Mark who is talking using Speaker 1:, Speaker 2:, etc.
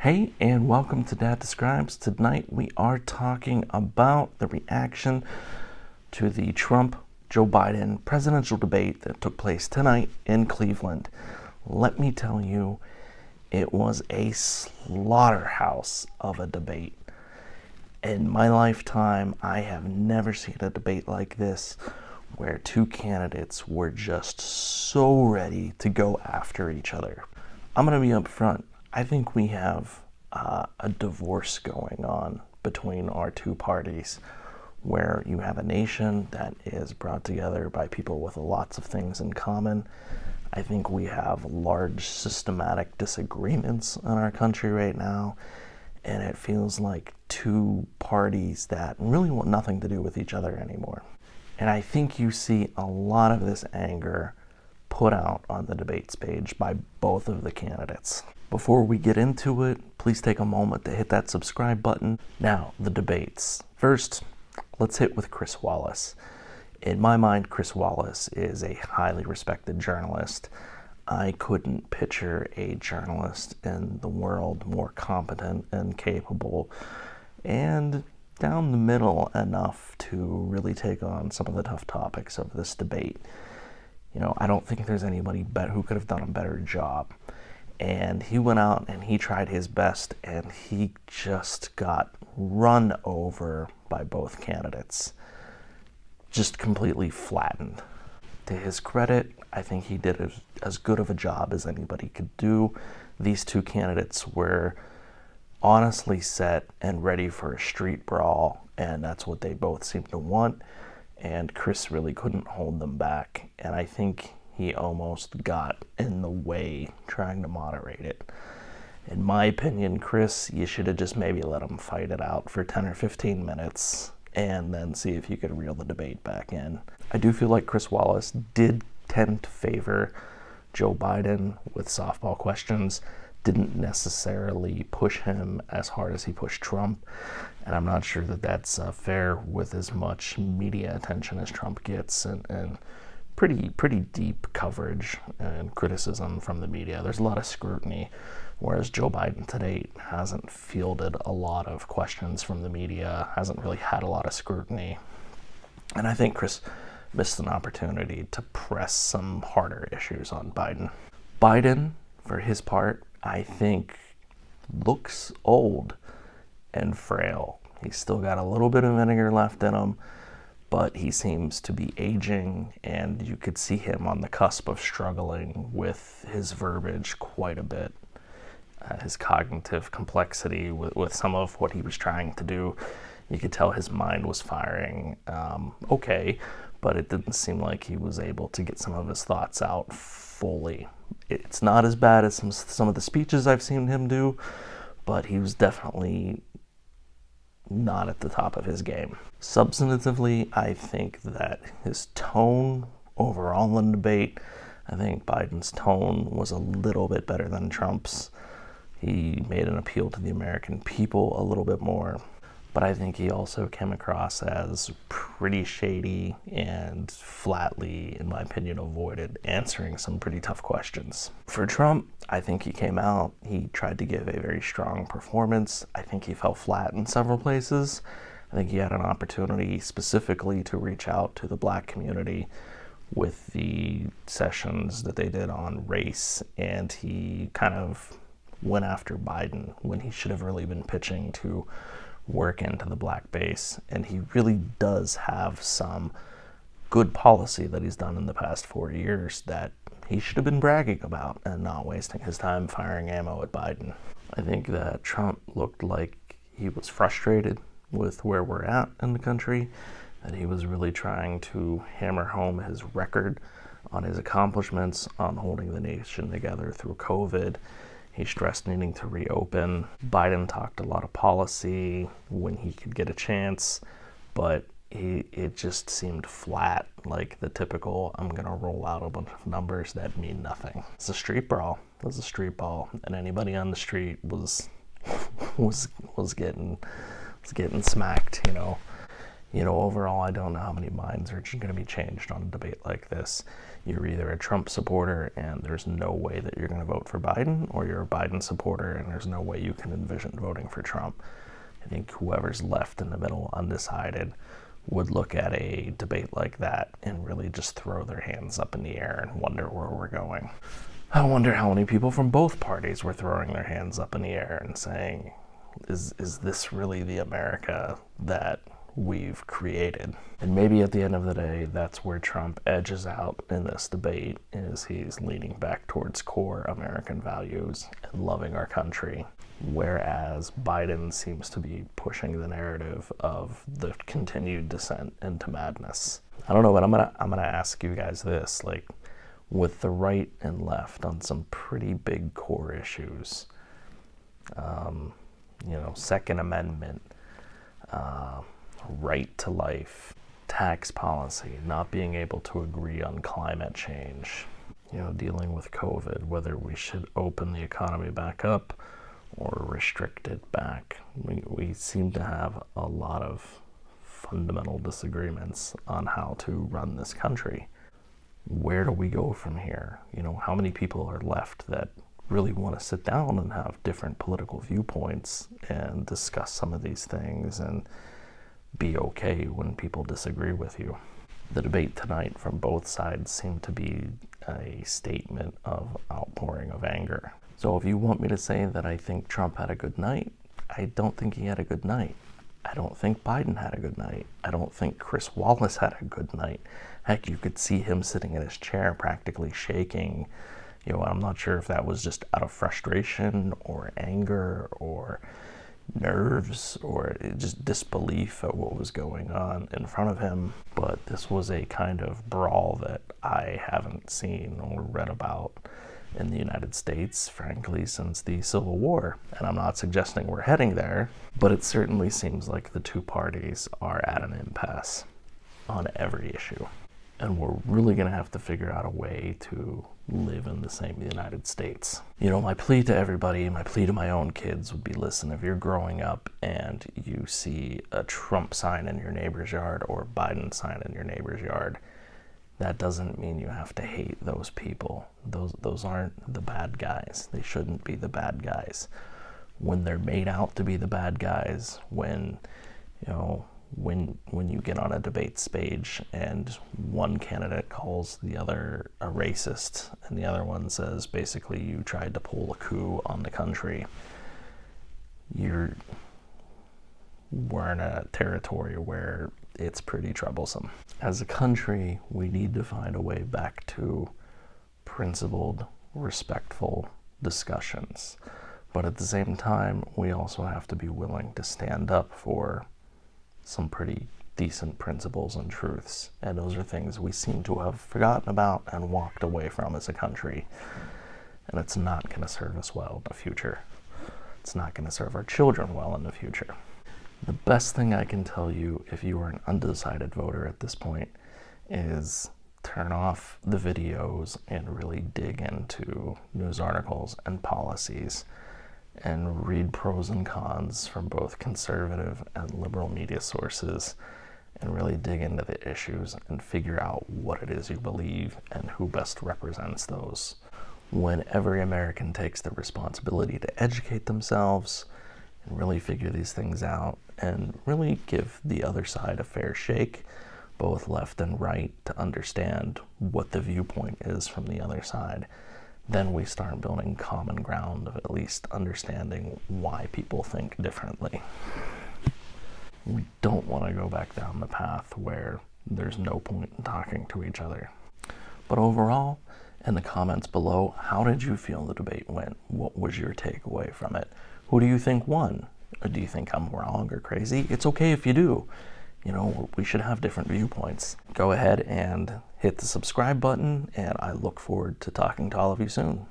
Speaker 1: Hey, and welcome to Dad Describes. Tonight we are talking about the reaction to the Trump-Joe Biden presidential debate that took place tonight in Cleveland. Let me tell you, it was a slaughterhouse of a debate. In my lifetime, I have never seen a debate like this where two candidates were just so ready to go after each other. I'm going to be upfront. I think we have a divorce going on between our two parties, where you have a nation that is brought together by people with lots of things in common. I think we have large systematic disagreements in our country right now, and it feels like two parties that really want nothing to do with each other anymore. And I think you see a lot of this anger put out on the debates page by both of the candidates. Before we get into it, please take a moment to hit that subscribe button. Now, the debates. First, let's hit with Chris Wallace. In my mind, Chris Wallace is a highly respected journalist. I couldn't picture a journalist in the world more competent and capable and down the middle enough to really take on some of the tough topics of this debate. I don't think there's anybody who could have done a better job. And he went out and he tried his best, and he just got run over by both candidates. Just completely flattened. To his credit, I think he did as good of a job as anybody could do. These two candidates were honestly set and ready for a street brawl, and that's what they both seemed to want. And Chris really couldn't hold them back. And I think he almost got in the way trying to moderate it. In my opinion, Chris, you should have just maybe let him fight it out for 10 or 15 minutes and then see if you could reel the debate back in. I do feel like Chris Wallace did tend to favor Joe Biden with softball questions, didn't necessarily push him as hard as he pushed Trump. And I'm not sure that that's fair with as much media attention as Trump gets and pretty deep coverage and criticism from the media. There's a lot of scrutiny, whereas Joe Biden to date hasn't fielded a lot of questions from the media, hasn't really had a lot of scrutiny. And I think Chris missed an opportunity to press some harder issues on Biden. Biden, for his part, I think looks old and frail. He's still got a little bit of vinegar left in him, but he seems to be aging, and you could see him on the cusp of struggling with his verbiage quite a bit. His cognitive complexity with some of what he was trying to do, you could tell his mind was firing okay, but it didn't seem like he was able to get some of his thoughts out fully. It's not as bad as some of the speeches I've seen him do, but he was definitely not at the top of his game. Substantively, I think that his tone overall in the debate, I think Biden's tone was a little bit better than Trump's. He made an appeal to the American people a little bit more, but I think he also came across as pretty shady and flatly, in my opinion, avoided answering some pretty tough questions. For Trump, I think he came out, he tried to give a very strong performance. I think he fell flat in several places. I think he had an opportunity specifically to reach out to the Black community with the sessions that they did on race, and he kind of went after Biden when he should have really been pitching to work into the Black base. And he really does have some good policy that he's done in the past 4 years that he should have been bragging about and not wasting his time firing ammo at Biden. I think that Trump looked like he was frustrated with where we're at in the country, that he was really trying to hammer home his record on his accomplishments on holding the nation together through COVID. He stressed needing to reopen. Biden talked a lot of policy when he could get a chance, but it just seemed flat, like the typical, I'm going to roll out a bunch of numbers that mean nothing. It's a street brawl. It was a street brawl, and anybody on the street was getting smacked, Overall, I don't know how many minds are going to be changed on a debate like this. You're either a Trump supporter and there's no way that you're going to vote for Biden, or you're a Biden supporter and there's no way you can envision voting for Trump. I think whoever's left in the middle, undecided, would look at a debate like that and really just throw their hands up in the air and wonder where we're going. I wonder how many people from both parties were throwing their hands up in the air and saying, is this really the America that we've created? And maybe at the end of the day, that's where Trump edges out in this debate, is he's leaning back towards core American values and loving our country, whereas Biden seems to be pushing the narrative of the continued descent into madness. I don't know, but I'm gonna ask you guys this, like, with the right and left on some pretty big core issues, Second Amendment, right to life, tax policy, not being able to agree on climate change, dealing with COVID, whether we should open the economy back up or restrict it back. We seem to have a lot of fundamental disagreements on how to run this country. Where do we go from here? How many people are left that really want to sit down and have different political viewpoints and discuss some of these things and be okay when people disagree with you? The debate tonight from both sides seemed to be a statement of outpouring of anger. So if you want me to say that I think Trump had a good night, I don't think he had a good night. I don't think Biden had a good night. I don't think Chris Wallace had a good night. Heck, you could see him sitting in his chair practically shaking. I'm not sure if that was just out of frustration or anger or nerves or just disbelief at what was going on in front of him. But this was a kind of brawl that I haven't seen or read about in the United States, frankly, since the Civil War. And I'm not suggesting we're heading there, but it certainly seems like the two parties are at an impasse on every issue. And we're really going to have to figure out a way to live in the same United States. My plea to everybody, my plea to my own kids would be, listen, if you're growing up and you see a Trump sign in your neighbor's yard or a Biden sign in your neighbor's yard, that doesn't mean you have to hate those people. Those aren't the bad guys. They shouldn't be the bad guys. When they're made out to be the bad guys, when you get on a debate stage and one candidate calls the other a racist and the other one says basically you tried to pull a coup on the country, we're in a territory where it's pretty troublesome. As a country, we need to find a way back to principled, respectful discussions. But at the same time, we also have to be willing to stand up for some pretty decent principles and truths. And those are things we seem to have forgotten about and walked away from as a country. And it's not going to serve us well in the future. It's not going to serve our children well in the future. The best thing I can tell you if you are an undecided voter at this point is turn off the videos and really dig into news articles and policies and read pros and cons from both conservative and liberal media sources and really dig into the issues and figure out what it is you believe and who best represents those. When every American takes the responsibility to educate themselves and really figure these things out and really give the other side a fair shake, both left and right, to understand what the viewpoint is from the other side, then we start building common ground of at least understanding why people think differently. We don't want to go back down the path where there's no point in talking to each other. But overall, in the comments below, how did you feel the debate went? What was your takeaway from it? Who do you think won? Or do you think I'm wrong or crazy? It's okay if you do. We should have different viewpoints. Go ahead and hit the subscribe button, and I look forward to talking to all of you soon.